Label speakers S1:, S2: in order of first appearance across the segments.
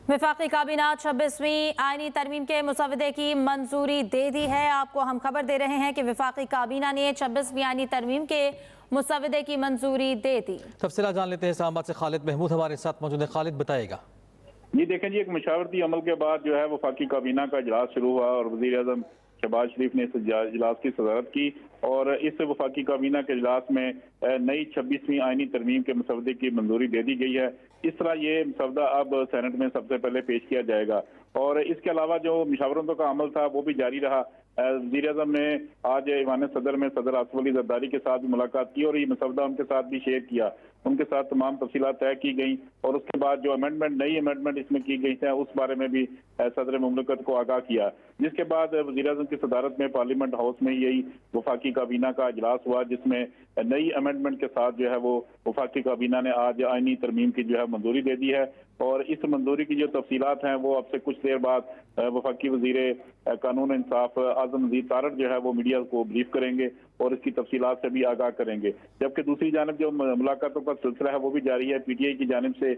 S1: वफाकी काबीना 26वीं आईनी तरमीम के मुसवदे की मंजूरी दे दी है। आपको हम खबर दे रहे हैं कि वफाकी काबीना ने 26वीं आईनी तरमीम के मुसवदे की मंजूरी दे दी।
S2: तफसीलात जान लेते हैं। इस्लामाबाद से खालिद महमूद हमारे साथ मौजूद है। खालिद बताएगा।
S3: जी देखें जी, एक मशावरती अमल के बाद जो है वफाकी काबीना का इजलास शुरू हुआ और वज़ीर आज़म शहबाज शरीफ ने इस इजलास की सदारत की और इस वफाकी काबीना के इजलास में नई 26वीं आईनी तरमीम के मसवदे की मंजूरी दे दी गई है। इस तरह ये मसवदा अब सेनेट में सबसे पहले पेश किया जाएगा और इसके अलावा जो मशावरतों का अमल था वो भी जारी रहा। वज़ीर आज़म ने आज ईवान सदर में सदर आसिफ अली ज़रदारी के साथ भी मुलाकात की और ये मसवदा उनके साथ भी शेयर किया। उनके साथ तमाम तफसीलात तय की गई और उसके बाद जो नई अमेंडमेंट इसमें की गई है उस बारे में भी सदर मुमलकत को आगाह किया। जिसके बाद वज़ीर आज़म की सदारत में पार्लियामेंट हाउस में यही वफाकी काबीना का इजलास हुआ, जिसमें नई अमेंडमेंट के साथ जो है वो वफाकी काबीना ने आज आईनी तरमीम की जो है मंजूरी दे दी है और इस मंजूरी की जो तफसीलात हैं वो अब से कुछ देर बाद वफाकी वज़ीर कानून इंसाफ आज़म नज़ीर तारड़ जो है वो मीडिया को ब्रीफ करेंगे और इसकी तफसीलात से भी आगाह करेंगे। जबकि दूसरी जानब जो मुलाकातों का सिलसिला है वो भी जारी है। PTI की जानिब से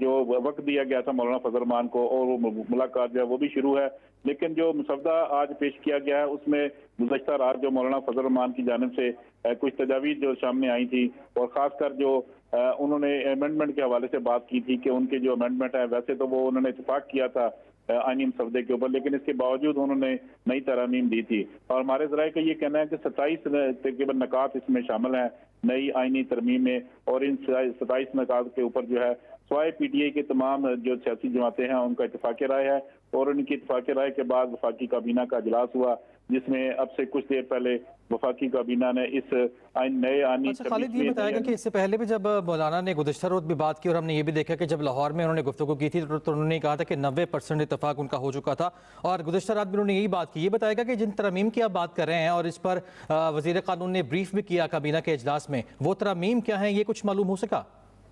S3: जो वक्त दिया गया था मौलाना फजल रहमान को और वो मुलाकात जो है वो भी शुरू है। लेकिन जो मसवदा आज पेश किया गया है उसमें गुज़श्ता रात जो मौलाना फजल रहमान की जानिब से कुछ तजावीज़ जो सामने आई थी और ख़ासकर जो उन्होंने अमेंडमेंट के हवाले से बात की थी कि उनके जो अमेंडमेंट है वैसे तो वो उन्होंने इत्तेफाक किया था आईनी मसवदे के ऊपर, लेकिन इसके बावजूद उन्होंने नई तरमीम दी थी और हमारे ज़राए का ये कहना है कि 27 तकरीबन नकात इसमें शामिल हैं नई आईनी तरमीम में और इन 27 नकात के ऊपर जो है स्वाय PTI के तमाम जो सियासी जमातें हैं उनका इत्तेफाक राय है और उनकी इत्तेफाक राय के बाद वफाकी काबीना का इजलास हुआ, जिसमें अब से कुछ देर पहले वफाकी काबीना ने इस नए आईनी।
S2: अच्छा खालिद, ये बताएगा कि इससे पहले भी जब मौलाना ने गुज़श्ता रोज़ भी बात की और हमने ये भी देखा कि जब लाहौर में उन्होंने गुफ्तगू की थी तो उन्होंने कहा था कि 90% इत्तेफाक उनका हो चुका था और गुज़श्ता रात भी उन्होंने यही बात की। ये बताएगा कि जिन तरमीम की आप बात कर रहे हैं और इस पर वज़ीर कानून ने ब्रीफ भी किया काबीना के इजलास में, वो तरमीम क्या है, ये कुछ मालूम हो सका?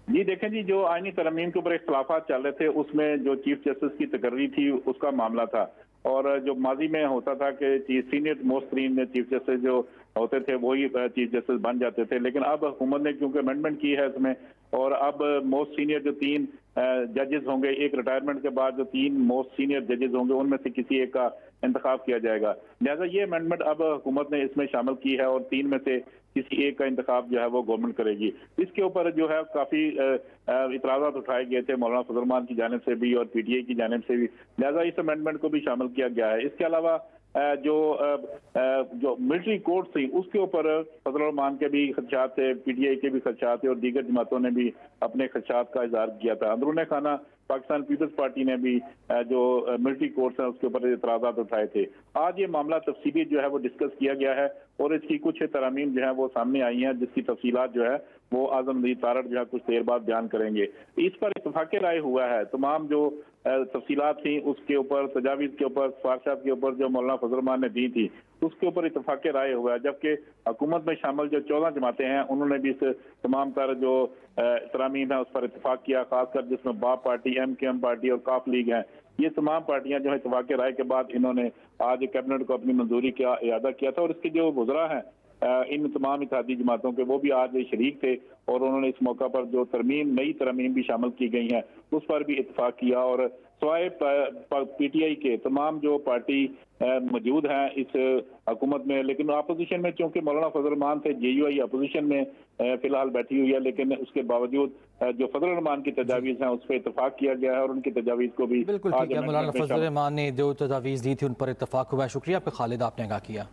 S3: जी देखें जी, जो आईनी तरमीम के ऊपर इख्तलाफात चल रहे थे उसमें जो चीफ जस्टिस की तकर्री थी उसका मामला था और जो माजी में होता था कि सीनियर मोस्ट तीन चीफ जस्टिस जो होते थे वही चीफ जस्टिस बन जाते थे, लेकिन अब हुकूमत ने क्योंकि अमेंडमेंट की है इसमें और अब मोस्ट सीनियर जो 3 जजेस होंगे, एक रिटायरमेंट के बाद जो 3 मोस्ट सीनियर जजेस होंगे उनमें से किसी एक का इंतखाब किया जाएगा। लिहाजा ये अमेंडमेंट अब हुकूमत ने इसमें शामिल की है और 3 में से किसी एक का इंतखाब जो है वो गवर्नमेंट करेगी। इसके ऊपर जो है काफी इतराज़ात उठाए गए थे मौलाना फजल रहमान की जानिब से भी और PTI की जानिब से भी, लिहाजा इस अमेंडमेंट को भी शामिल किया गया है। इसके अलावा जो मिलिट्री कोर्ट थी उसके ऊपर फजल रहमान के भी खदशात थे, PTI के भी खदशात थे और दीगर जमातों ने भी अपने खदशात का इजहार किया था। अंदरूनी खाना पाकिस्तान पीपल्स पार्टी ने भी जो मिलिट्री कोर्ट्स हैं उसके ऊपर इतराज़ात उठाए थे। आज ये मामला तफसीली जो है वो डिस्कस किया गया है और इसकी कुछ तरमीम जो है वो सामने आई हैं जिसकी तफसीलात जो है वो आज़म नज़ीर तारड़ जो है कुछ देर बाद बयान करेंगे। इस पर इत्तफाक राय हुआ है, तमाम जो तफसीलात थी उसके ऊपर, तजावीज़ के ऊपर, सिफारिशात के ऊपर जो मौलाना फजल रहमान ने दी थी उसके ऊपर इत्तफाक राय हुआ है। जबकि हुकूमत में शामिल जो 14 जमातें हैं उन्होंने भी इस तमाम तर जो तरमीम है उस पर इत्तफाक किया, खासकर जिसमें बाप पार्टी, MKM पार्टी और काफ लीग हैं। ये तमाम पार्टियां जो है इत्तफाक राय के बाद इन्होंने आज कैबिनेट को अपनी मंजूरी का इरादा किया था और इसके जो वज़रा हैं इन तमाम इत्तेहादी जमातों के वो भी आज शरीक थे और उन्होंने इस मौका पर जो नई तरमीम भी शामिल की गई हैं उस पर भी इत्तफाक किया और स्वाय PTI के तमाम जो पार्टी मौजूद हैं इस हुकूमत में, लेकिन अपोजिशन में चूंकि मौलाना फजल रहमान थे, JUI अपोजिशन में फिलहाल बैठी हुई है, लेकिन उसके बावजूद जो फजल रहमान की तजावीज़ हैं उस पर इत्तफाक किया गया है और उनकी तजावीज़ को भी
S2: बिल्कुल ठीक है। मौलाना फजल रहमान ने जो तजावीज़ दी थी उन पर इत्तफाक हुआ है। शुक्रिया आपका खालिद, आपने आगाह किया।